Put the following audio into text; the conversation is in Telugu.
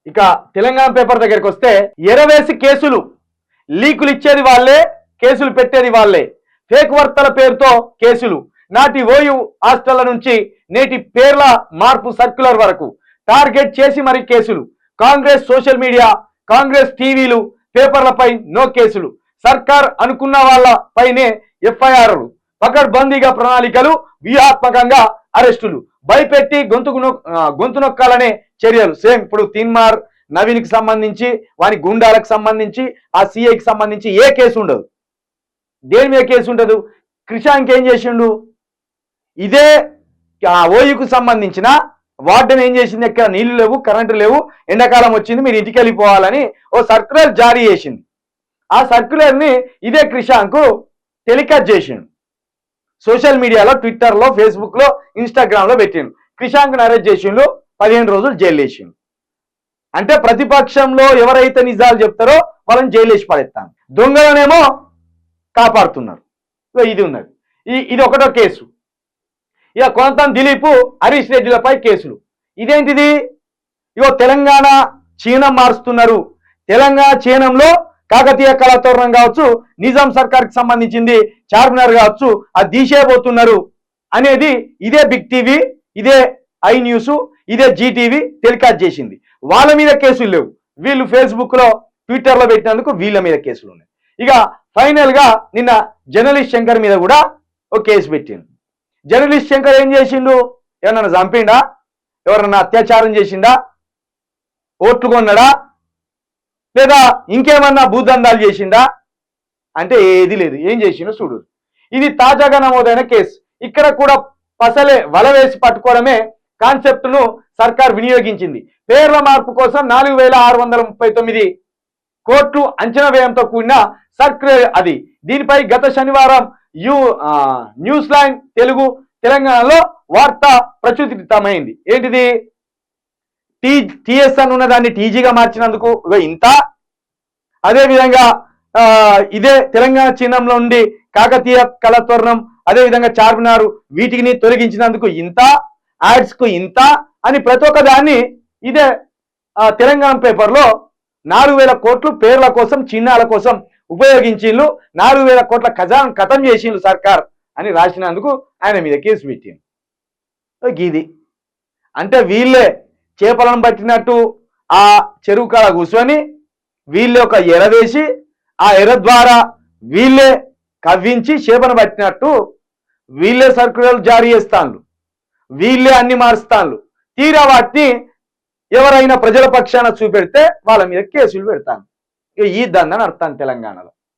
ఇక తెలంగాణ పేపర్ దగ్గరికి వస్తే ఎరవేసి కేసులు, లీకులు ఇచ్చేది వాళ్ళే, కేసులు పెట్టేది వాళ్ళే, ఫేక్ వార్తల పేరుతో కేసులు, నాటి ఓయూ హాస్టళ్ల నుంచి నేటి పేర్ల మార్పు సర్క్యులర్ వరకు టార్గెట్ చేసి మరి కేసులు, కాంగ్రెస్ సోషల్ మీడియా, కాంగ్రెస్ టీవీలు, పేపర్లపై నో కేసులు, సర్కార్ అనుకున్న వాళ్ళ పైనే ఎఫ్ఐఆర్లు, పకడ్బందీగా ప్రణాళికలు, వ్యూహాత్మకంగా అరెస్టులు, భయపెట్టి గొంతు నొక్కాలనే చర్యలు. సేమ్ ఇప్పుడు తిన్మార్ నవీన్కి సంబంధించి, వాని గుండాలకు సంబంధించి, ఆ సిఐకి సంబంధించి ఏ కేసు ఉండదు. దేని మీద కేసు ఉండదు? క్రిషాంక్ ఏం చేసిండు? ఇదే ఓయూకు సంబంధించిన వార్డెన్ ఏం చేసింది? ఎక్కడ నీళ్లు లేవు, కరెంటు లేవు, ఎండాకాలం వచ్చింది, మీరు ఇంటికి వెళ్ళిపోవాలని ఓ సర్క్యులర్ జారీ చేసింది. ఆ సర్క్యులర్ని ఇదే క్రిషాంక్ టెలికాస్ట్ చేసిండు. సోషల్ మీడియాలో, ట్విట్టర్లో, ఫేస్బుక్లో, ఇన్స్టాగ్రామ్లో పెట్టిండు. క్రిషాంక్ని అరెస్ట్ చేసిండు, 15 రోజులు జైలు వేసిండు. అంటే ప్రతిపక్షంలో ఎవరైతే నిజాలు చెప్తారో వాళ్ళని జైలు వేసి పడేస్తాను, దొంగలనేమో కాపాడుతున్నారు. ఇది ఉన్నది. ఇది ఒకటో కేసు. ఇక కొనతం దిలీప్, హరీష్ రెడ్డిలపై కేసులు. ఇదేంటిది? ఇగో తెలంగాణ చీనం మారుస్తున్నారు. తెలంగాణ చీనంలో కాకతీయ కళాతోరణం కావచ్చు, నిజాం సర్కార్కి సంబంధించింది చార్మినార్ కావచ్చు, అది తీసేయబోతున్నారు అనేది ఇదే బిగ్ టీవీ, ఇదే ఐ న్యూస్, ఇదే జీటీవీ టెలికాస్ట్ చేసింది. వాళ్ళ మీద కేసులు లేవు, వీళ్ళు ఫేస్బుక్లో, ట్విట్టర్లో పెట్టినందుకు వీళ్ళ మీద కేసులు ఉన్నాయి. ఇక ఫైనల్గా నిన్న జర్నలిస్ట్ శంకర్ మీద కూడా ఒక కేసు పెట్టిండు. జర్నలిస్ట్ శంకర్ ఏం చేసిండు? ఎవరన్నా చంపిండా? ఎవరన్నా అత్యాచారం చేసిండా? ఓట్లు కొన్నాడా? లేదా ఇంకేమన్నా భూదందాలు చేసిండా? అంటే ఏది లేదు. ఏం చేసిండో చూడు. ఇది తాజాగా నమోదైన కేసు. ఇక్కడ కూడా పసలే వల వేసి పట్టుకోవడమే కాన్సెప్ట్ను సర్కార్ వినియోగించింది. పేర్ల మార్పు కోసం 4639 కోట్లు అంచనా వ్యయంతో కూడిన సర్క్యులర్ అది. దీనిపై గత శనివారం న్యూస్ లైన్ తెలుగు తెలంగాణలో వార్త ప్రచురితమైంది. ఏంటిది? టిఎస్ అని ఉన్న దాన్ని టీజీగా మార్చినందుకు ఇంత, అదేవిధంగా ఇదే తెలంగాణ చిహ్నంలో ఉండి కాకతీయ కళాతోరణం, అదేవిధంగా చార్మినారు, వీటిని తొలగించినందుకు ఇంత, యాడ్స్ కు ఇంత అని ప్రతి ఒక్క దాన్ని ఇదే తెలంగాణ పేపర్లో 4000 కోట్లు పేర్ల కోసం, చిహ్నాల కోసం ఉపయోగించిండ్రు, 4000 కోట్ల ఖజానా ఖతం చేసిండ్రు సర్కార్ అని రాసినందుకు ఆయన మీద కేసు పెట్టింది. ఇది అంటే వీళ్ళే చేపలను పట్టినట్టు ఆ చెరువు కాడ కూర్చొని వీళ్ళే ఒక ఎర వేసి, ఆ ఎర ద్వారా వీళ్ళే కవ్వించి చేపను పట్టినట్టు వీళ్ళే సర్క్యులర్లు జారీ చేస్తాను, వీళ్ళే అన్ని మారుస్తాను. తీరా వాటిని ఎవరైనా ప్రజల పక్షాన చూపెడితే వాళ్ళ మీద కేసులు పెడతాను. ఈ దందని అర్థం తెలంగాణలో.